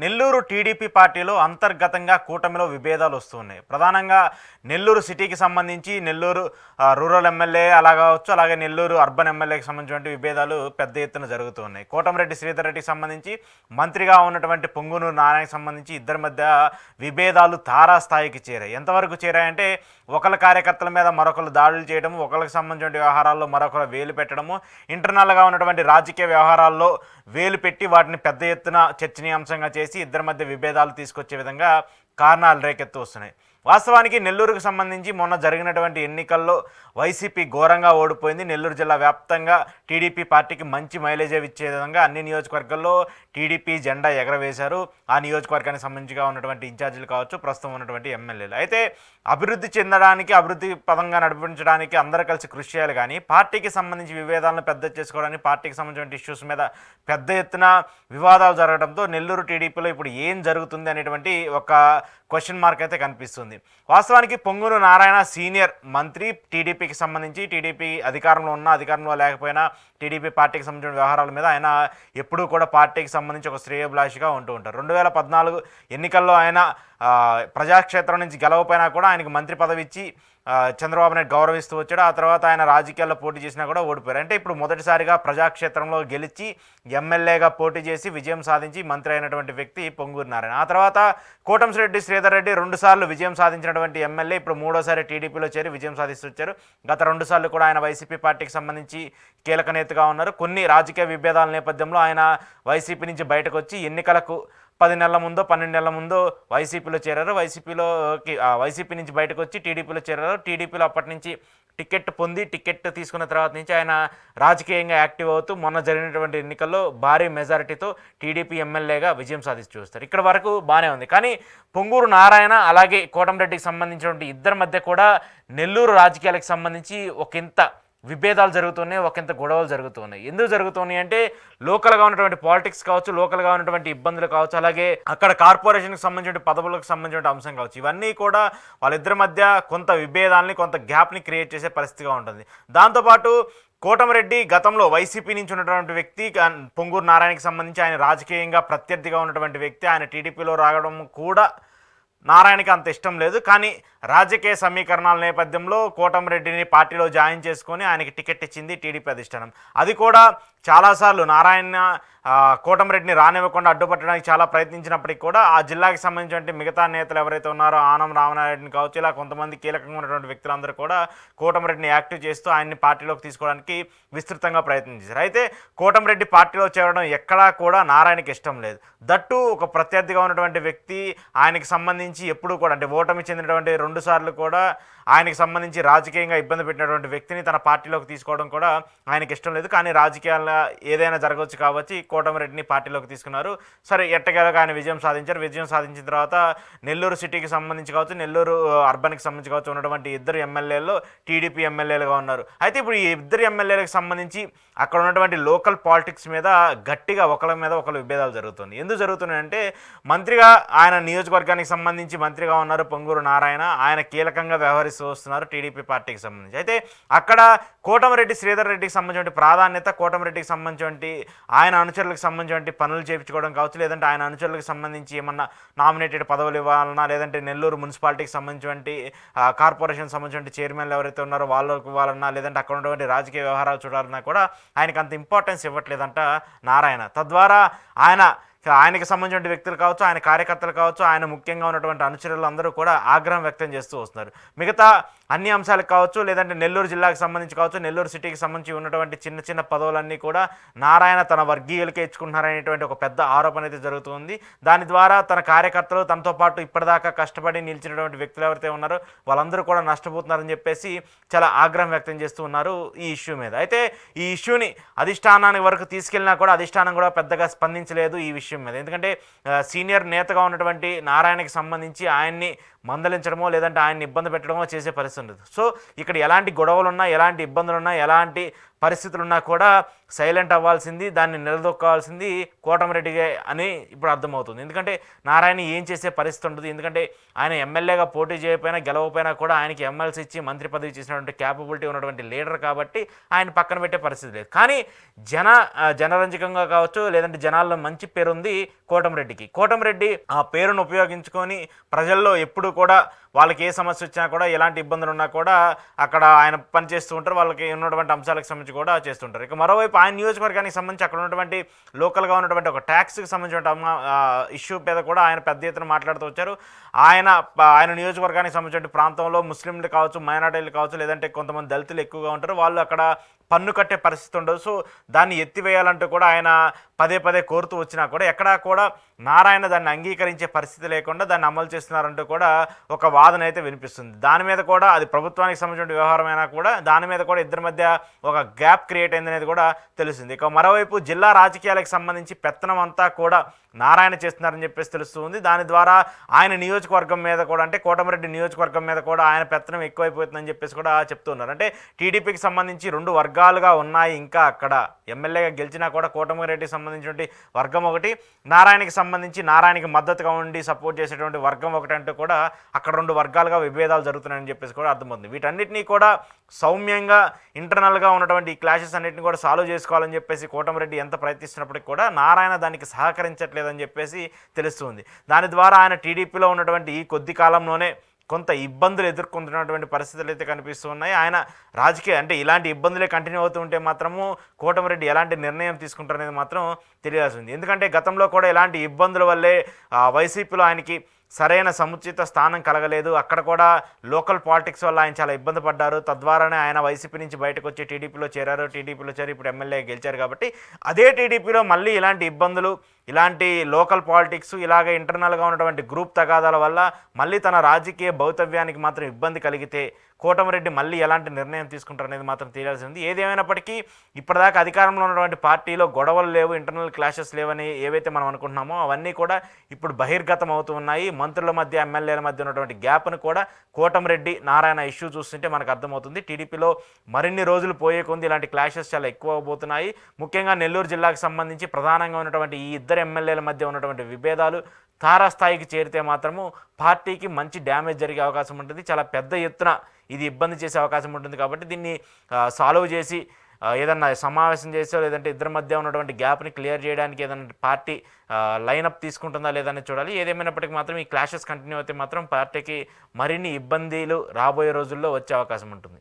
Nellore TDP పార్టీలో అంతర్గతంగా కూటమిలో విభేదాలు వస్తున్నాయి. ప్రధానంగా నెల్లూరు సిటీకి సంబంధించి నెల్లూరు రూరల్ ఎమ్మెల్యే అలా కావచ్చు, అలాగే నెల్లూరు అర్బన్ ఎమ్మెల్యేకి సంబంధించిన విభేదాలు పెద్ద ఎత్తున జరుగుతున్నాయి. కోటమిరెడ్డి శ్రీధర్ రెడ్డికి సంబంధించి మంత్రిగా ఉన్నటువంటి పొంగునూరు నారాయణకి సంబంధించి ఇద్దరి మధ్య విభేదాలు తారాస్థాయికి చేరాయి. ఎంతవరకు చేరాయంటే ఒకళ్ళ కార్యకర్తల మీద మరొకరు దాడులు చేయడము, ఒకరికి సంబంధించిన వ్యవహారాల్లో మరొకరు వేలు పెట్టడము, ఇంటర్నల్గా ఉన్నటువంటి రాజకీయ వ్యవహారాల్లో వేలు పెట్టి వాటిని పెద్ద ఎత్తున చర్చనీయాంశంగా చేసి ఇద్దరి మధ్య విభేదాలు తీసుకొచ్చే విధంగా కారణాలు రేకెత్తు వస్తున్నాయి. వాస్తవానికి నెల్లూరుకు సంబంధించి మొన్న జరిగినటువంటి ఎన్నికల్లో వైసీపీ ఘోరంగా ఓడిపోయింది. నెల్లూరు జిల్లా వ్యాప్తంగా టీడీపీ పార్టీకి మంచి మైలేజ్ ఇచ్చే విధంగా అన్ని నియోజకవర్గాల్లో టీడీపీ జెండా ఎగరవేశారు. ఆ నియోజకవర్గానికి సంబంధించిగా ఉన్నటువంటి ఇన్ఛార్జీలు కావచ్చు, ప్రస్తుతం ఉన్నటువంటి ఎమ్మెల్యేలు. అయితే అభివృద్ధి చెందడానికి, అభివృద్ధి పదంగా నడిపించడానికి అందరూ కలిసి కృషి చేయాలి. కానీ పార్టీకి సంబంధించి విభేదాలను పెద్ద చేసుకోవడానికి, పార్టీకి సంబంధించిన ఇష్యూస్ మీద పెద్ద ఎత్తున వివాదాలు జరగడంతో నెల్లూరు టీడీపీలో ఇప్పుడు ఏం జరుగుతుంది అనేటువంటి ఒక క్వశ్చన్ మార్క్ అయితే కనిపిస్తుంది. వాస్తవానికి పొంగూరు నారాయణ సీనియర్ మంత్రి, టీడీపీకి సంబంధించి టీడీపీ అధికారంలో ఉన్నా అధికారంలో లేకపోయినా టీడీపీ పార్టీకి సంబంధించిన వ్యవహారాల మీద ఆయన ఎప్పుడూ కూడా పార్టీకి సంబంధించి ఒక శ్రేయోభిలాషిగా ఉంటూ ఉంటారు. 2014 ఎన్నికల్లో ఆయన ప్రజాక్షేత్రం నుంచి గెలవపోయినా కూడా ఆయనకు మంత్రి పదవి ఇచ్చి చంద్రబాబు నాయుడు గౌరవిస్తూ వచ్చాడు. ఆ తర్వాత ఆయన రాజకీయాల్లో పోటీ చేసినా కూడా ఓడిపోయారు. అంటే ఇప్పుడు మొదటిసారిగా ప్రజాక్షేత్రంలో గెలిచి ఎమ్మెల్యేగా పోటీ చేసి విజయం సాధించి మంత్రి అయినటువంటి వ్యక్తి పొంగూరు నారాయణ. ఆ తర్వాత కోటమిరెడ్డి శ్రీధర్ రెడ్డి 2 సార్లు విజయం సాధించినటువంటి ఎమ్మెల్యే ఇప్పుడు 3వసారి టీడీపీలో చేరి విజయం సాధిస్తూ వచ్చారు. గత 2 సార్లు కూడా ఆయన వైసీపీ పార్టీకి సంబంధించి కీలక నేతగా ఉన్నారు. కొన్ని రాజకీయ విభేదాల నేపథ్యంలో ఆయన వైసీపీ నుంచి బయటకు వచ్చి ఎన్నికలకు 10 నెలల ముందో 12 నెలల ముందో వైసీపీలో చేరారు. వైసీపీ నుంచి బయటకు వచ్చి టీడీపీలో చేరారు. టీడీపీలో అప్పటి నుంచి టికెట్ పొంది, టికెట్ తీసుకున్న తర్వాత నుంచి ఆయన రాజకీయంగా యాక్టివ్ అవుతూ మొన్న జరిగినటువంటి ఎన్నికల్లో భారీ మెజారిటీతో టీడీపీ ఎమ్మెల్యేగా విజయం సాధించి చూస్తారు. ఇక్కడ వరకు బాగానే ఉంది. కానీ పొంగూరు నారాయణ అలాగే కోటమిరెడ్డికి సంబంధించినటువంటి ఇద్దరి మధ్య కూడా నెల్లూరు రాజకీయాలకు సంబంధించి ఒకంత విభేదాలు జరుగుతున్నాయి, ఒకంత గొడవలు జరుగుతున్నాయి. ఎందుకు జరుగుతున్నాయి అంటే లోకల్గా ఉన్నటువంటి పాలిటిక్స్ కావచ్చు, లోకల్గా ఉన్నటువంటి ఇబ్బందులు కావచ్చు, అలాగే అక్కడ కార్పొరేషన్కి సంబంధించిన పదవులకు సంబంధించిన అంశం కావచ్చు, ఇవన్నీ కూడా వాళ్ళిద్దరి మధ్య కొంత విభేదాలని, కొంత గ్యాప్ని క్రియేట్ చేసే పరిస్థితిగా ఉంటుంది. దాంతోపాటు కోటమిరెడ్డి గతంలో వైసీపీ నుంచి ఉన్నటువంటి వ్యక్తి, పొంగూరు నారాయణకి సంబంధించి ఆయన రాజకీయంగా ప్రత్యర్థిగా ఉన్నటువంటి వ్యక్తి. ఆయన టీడీపీలో రావడం కూడా నారాయణకి అంత ఇష్టం లేదు. కానీ రాజకీయ సమీకరణాల నేపథ్యంలో కోటమిరెడ్డిని పార్టీలో జాయిన్ చేసుకొని ఆయనకి టికెట్ ఇచ్చింది టీడీపీ అధిష్టానం. అది కూడా చాలాసార్లు నారాయణ కోటమిరెడ్డిని రానివ్వకుండా అడ్డుపట్టడానికి చాలా ప్రయత్నించినప్పటికీ కూడా ఆ జిల్లాకి సంబంధించిన మిగతా నేతలు ఎవరైతే ఉన్నారో ఆనం రామనాయుడిని కావచ్చు, ఇలా కొంతమంది కీలకంగా ఉన్నటువంటి వ్యక్తులందరూ కూడా కోటమిరెడ్డిని యాక్టివ్ చేస్తూ ఆయన్ని పార్టీలోకి తీసుకోవడానికి విస్తృతంగా ప్రయత్నించారు. అయితే కోటమిరెడ్డి పార్టీలో చేరడం ఎక్కడా కూడా నారాయణకి ఇష్టం లేదు. దట్టు ఒక ప్రత్యర్థిగా ఉన్నటువంటి వ్యక్తి, ఆయనకి సంబంధించి ఎప్పుడూ కూడా అంటే ఓటమి చెందినటువంటి 2 సార్లు కూడా ఆయనకి సంబంధించి రాజకీయంగా ఇబ్బంది పెట్టినటువంటి వ్యక్తిని తన పార్టీలోకి తీసుకోవడం కూడా ఆయనకి ఇష్టం లేదు. కానీ రాజకీయాల్లో ఏదైనా జరగవచ్చు కాబట్టి కోటమిరెడ్డిని పార్టీలోకి తీసుకున్నారు. సరే, ఎట్టకేలకు ఆయన విజయం సాధించారు. విజయం సాధించిన తర్వాత నెల్లూరు సిటీకి సంబంధించి కావచ్చు, నెల్లూరు అర్బన్కి సంబంధించి కావచ్చు ఉన్నటువంటి ఇద్దరు ఎమ్మెల్యేలు టీడీపీ ఎమ్మెల్యేలుగా ఉన్నారు. అయితే ఇప్పుడు ఈ ఇద్దరు ఎమ్మెల్యేలకు సంబంధించి అక్కడ ఉన్నటువంటి లోకల్ పాలిటిక్స్ మీద గట్టిగా ఒకరి మీద ఒకరు విభేదాలు జరుగుతుంది. ఎందుకు జరుగుతున్నాయంటే మంత్రిగా ఆయన నియోజకవర్గానికి సంబంధించి మంత్రిగా ఉన్నారు పొంగూరు నారాయణ. ఆయన కీలకంగా వ్యవహరిస్తూ వస్తున్నారు టీడీపీ పార్టీకి సంబంధించి. అయితే అక్కడ కోటమిరెడ్డి శ్రీధర్ రెడ్డికి సంబంధించిన ప్రాధాన్యత, కోటమిరెడ్డికి సంబంధించి ఆయన అనుచరులకు సంబంధించిన పనులు చేయించుకోవడం కావచ్చు, లేదంటే ఆయన అనుచరులకు సంబంధించి ఏమన్నా నామినేటెడ్ పదవులు ఇవ్వాలన్నా, లేదంటే నెల్లూరు మున్సిపాలిటీకి సంబంధించిన కార్పొరేషన్ సంబంధించిన చైర్మన్లు ఎవరైతే ఉన్నారో వాళ్ళకి ఇవ్వాలన్నా, లేదంటే అక్కడ ఉన్నటువంటి రాజకీయ వ్యవహారాలు చూడాలన్నా కూడా ఆయనకు అంత ఇంపార్టెన్స్ ఇవ్వట్లేదంట నారాయణ. తద్వారా ఆయనకి సంబంధించిన వ్యక్తులు కావచ్చు, ఆయన కార్యకర్తలు కావచ్చు, ఆయన ముఖ్యంగా ఉన్నటువంటి అనుచరులు అందరూ కూడా ఆగ్రహం వ్యక్తం చేస్తూ వస్తున్నారు. మిగతా అన్ని అంశాలకు కావచ్చు, లేదంటే నెల్లూరు జిల్లాకు సంబంధించి కావచ్చు, నెల్లూరు సిటీకి సంబంధించి ఉన్నటువంటి చిన్న చిన్న పదవులన్నీ కూడా నారాయణ తన వర్గీయులకే ఇచ్చుకుంటున్నారనేటువంటి ఒక పెద్ద ఆరోపణ అయితే జరుగుతుంది. దాని ద్వారా తన కార్యకర్తలు, తనతో పాటు ఇప్పటిదాకా కష్టపడి నిలిచినటువంటి వ్యక్తులు ఎవరైతే ఉన్నారో వాళ్ళందరూ కూడా నష్టపోతున్నారని చెప్పేసి చాలా ఆగ్రహం వ్యక్తం చేస్తూ ఉన్నారు ఈ ఇష్యూ మీద. అయితే ఈ ఇష్యూని అధిష్టానానికి వరకు తీసుకెళ్ళినా కూడా అధిష్టానం కూడా పెద్దగా స్పందించలేదు ఈ విషయం మీద. ఎందుకంటే సీనియర్ నేతగా ఉన్నటువంటి నారాయణకి సంబంధించి ఆయన్ని మందలించడమో లేదంటే ఆయన్ని ఇబ్బంది పెట్టడమో చేసే పరిస్థితి ఉండదు. సో ఇక్కడ ఎలాంటి గొడవలున్నా, ఎలాంటి ఇబ్బందులున్నా, ఎలాంటి పరిస్థితులున్నా కూడా సైలెంట్ అవ్వాల్సింది, దాన్ని నిలదొక్కాల్సింది కోటమిరెడ్డిగా అని ఇప్పుడు అర్థమవుతుంది. ఎందుకంటే నారాయణ ఏం చేసే పరిస్థితి ఉండదు. ఎందుకంటే ఆయన ఎమ్మెల్యేగా పోటీ చేయకపోయినా గెలవకపోయినా కూడా ఆయనకి ఎమ్మెల్సీ ఇచ్చి మంత్రి పదవి చేసినటువంటి క్యాపబిలిటీ ఉన్నటువంటి లీడర్ కాబట్టి ఆయన పక్కన పెట్టే పరిస్థితి లేదు. కానీ జనరంజకంగా కావచ్చు, లేదంటే జనాల్లో మంచి పేరు ఉంది కోటమిరెడ్డికి. కోటమిరెడ్డి ఆ పేరును ఉపయోగించుకొని ప్రజల్లో ఎప్పుడు కూడా వాళ్ళకి ఏ సమస్య వచ్చినా కూడా, ఎలాంటి ఇబ్బందులు ఉన్నా కూడా అక్కడ ఆయన పనిచేస్తూ ఉంటారు. వాళ్ళకి ఉన్నటువంటి అంశాలకు సంబంధించి కూడా చేస్తుంటారు. ఇక మరోవైపు ఆయన నియోజకవర్గానికి సంబంధించి అక్కడ ఉన్నటువంటి లోకల్గా ఉన్నటువంటి ఒక ట్యాక్స్కి సంబంధించిన ఇష్యూ మీద కూడా ఆయన పెద్ద ఎత్తున మాట్లాడుతూ వచ్చారు. ఆయన నియోజకవర్గానికి సంబంధించిన ప్రాంతంలో ముస్లింలు కావచ్చు, మైనార్టీలు కావచ్చు, లేదంటే కొంతమంది దళితులు ఎక్కువగా ఉంటారు. వాళ్ళు అక్కడ పన్ను కట్టే పరిస్థితి ఉండదు. సో దాన్ని ఎత్తివేయాలంటూ కూడా ఆయన పదే పదే కోరుతూ వచ్చినా కూడా ఎక్కడా కూడా నారాయణ దాన్ని అంగీకరించే పరిస్థితి లేకుండా దాన్ని అమలు చేస్తున్నారంటూ కూడా ఒక వాదన అయితే వినిపిస్తుంది. దాని మీద కూడా అది ప్రభుత్వానికి సంబంధించిన వ్యవహారమైనా కూడా దాని మీద కూడా ఇద్దరి మధ్య ఒక గ్యాప్ క్రియేట్ అయిందనేది కూడా తెలుస్తుంది. ఇక మరోవైపు జిల్లా రాజకీయాలకు సంబంధించి పెత్తనం అంతా కూడా నారాయణ చేస్తున్నారని చెప్పేసి తెలుస్తుంది. దాని ద్వారా ఆయన నియోజకవర్గం మీద కూడా, అంటే కోటమిరెడ్డి నియోజకవర్గం మీద కూడా ఆయన పెత్తనం ఎక్కువైపోతుందని చెప్పేసి కూడా చెప్తున్నారు. అంటే టీడీపీకి సంబంధించి రెండు వర్గాలుగా ఉన్నాయి. ఇంకా అక్కడ ఎమ్మెల్యేగా గెలిచినా కూడా కోటమిరెడ్డికి సంబంధించినటువంటి వర్గం ఒకటి, నారాయణకి మద్దతుగా ఉండి సపోర్ట్ చేసేటువంటి వర్గం ఒకటి అంటూ కూడా అక్కడ రెండు వర్గాలుగా విభేదాలు జరుగుతున్నాయని చెప్పేసి కూడా అర్థమవుతుంది. వీటన్నిటినీ కూడా సౌమ్యంగా ఇంటర్నల్గా ఉన్నటువంటి ఈ క్లాషెస్ అన్నింటినీ కూడా సాల్వ్ చేసుకోవాలని చెప్పేసి కోటమిరెడ్డి ఎంత ప్రయత్నిస్తున్నప్పటికీ కూడా నారాయణ దానికి సహకరించట్లేదని చెప్పేసి తెలుస్తుంది. దాని ద్వారా ఆయన టీడీపీలో ఉన్నటువంటి ఈ కొద్ది కాలంలోనే కొంత ఇబ్బందులు ఎదుర్కొంటున్నటువంటి పరిస్థితులు అయితే కనిపిస్తూ ఉన్నాయి. ఆయన అంటే ఇలాంటి ఇబ్బందులే కంటిన్యూ అవుతూ ఉంటే మాత్రము కోటమిరెడ్డి ఎలాంటి నిర్ణయం తీసుకుంటారనేది మాత్రం తెలియాల్సి ఉంది. ఎందుకంటే గతంలో కూడా ఇలాంటి ఇబ్బందుల వల్లే వైసీపీలో ఆయనకి సరైన సముచిత స్థానం కలగలేదు. అక్కడ కూడా లోకల్ పాలిటిక్స్ వల్ల ఆయన చాలా ఇబ్బంది పడ్డారు. తద్వారానే ఆయన వైసీపీ నుంచి బయటకు వచ్చి టీడీపీలో చేరి ఇప్పుడు ఎమ్మెల్యే గెలిచారు. కాబట్టి అదే టీడీపీలో మళ్ళీ ఇలాంటి ఇబ్బందులు, ఇలాంటి లోకల్ పాలిటిక్స్, ఇలాగ ఇంటర్నల్గా ఉన్నటువంటి గ్రూప్ తగాదాల వల్ల మళ్ళీ తన రాజకీయ భవితవ్యానికి మాత్రం ఇబ్బంది కలిగితే కోటమిరెడ్డి మళ్ళీ ఎలాంటి నిర్ణయం తీసుకుంటారనేది మాత్రం తెలియాల్సి ఉంది. ఏదేమైనప్పటికీ ఇప్పటిదాకా అధికారంలో ఉన్నటువంటి పార్టీలో గొడవలు లేవు, ఇంటర్నల్ క్లాషెస్ లేవని ఏవైతే మనం అనుకుంటున్నామో అవన్నీ కూడా ఇప్పుడు బహిర్గతం అవుతూ ఉన్నాయి. మంత్రుల మధ్య, ఎమ్మెల్యేల మధ్య ఉన్నటువంటి గ్యాప్ను కూడా కోటమిరెడ్డి నారాయణ ఇష్యూ చూస్తుంటే మనకు అర్థమవుతుంది. టీడీపీలో మరిన్ని రోజులు పోయే కొంది ఇలాంటి క్లాషెస్ చాలా ఎక్కువ అవబోతున్నాయి. ముఖ్యంగా నెల్లూరు జిల్లాకు సంబంధించి ప్రధానంగా ఉన్నటువంటి ఈ ఇద్దరు ఎమ్మెల్యేల మధ్య ఉన్నటువంటి విభేదాలు తారాస్థాయికి చేరితే మాత్రము పార్టీకి మంచి డ్యామేజ్ జరిగే అవకాశం ఉంటుంది. చాలా పెద్ద ఎత్తున ఇది ఇబ్బంది చేసే అవకాశం ఉంటుంది. కాబట్టి దీన్ని సాల్వ్ చేసి ఏదన్నా సమావేశం చేసో, లేదంటే ఇద్దరి మధ్య ఉన్నటువంటి గ్యాప్ని క్లియర్ చేయడానికి ఏదైనా పార్టీ లైనప్ తీసుకుంటుందా లేదని చూడాలి. ఏదేమైనప్పటికీ మాత్రం ఈ క్లాషెస్ కంటిన్యూ అయితే మాత్రం పార్టీకి మరిన్ని ఇబ్బందులు రాబోయే రోజుల్లో వచ్చే అవకాశం ఉంటుంది.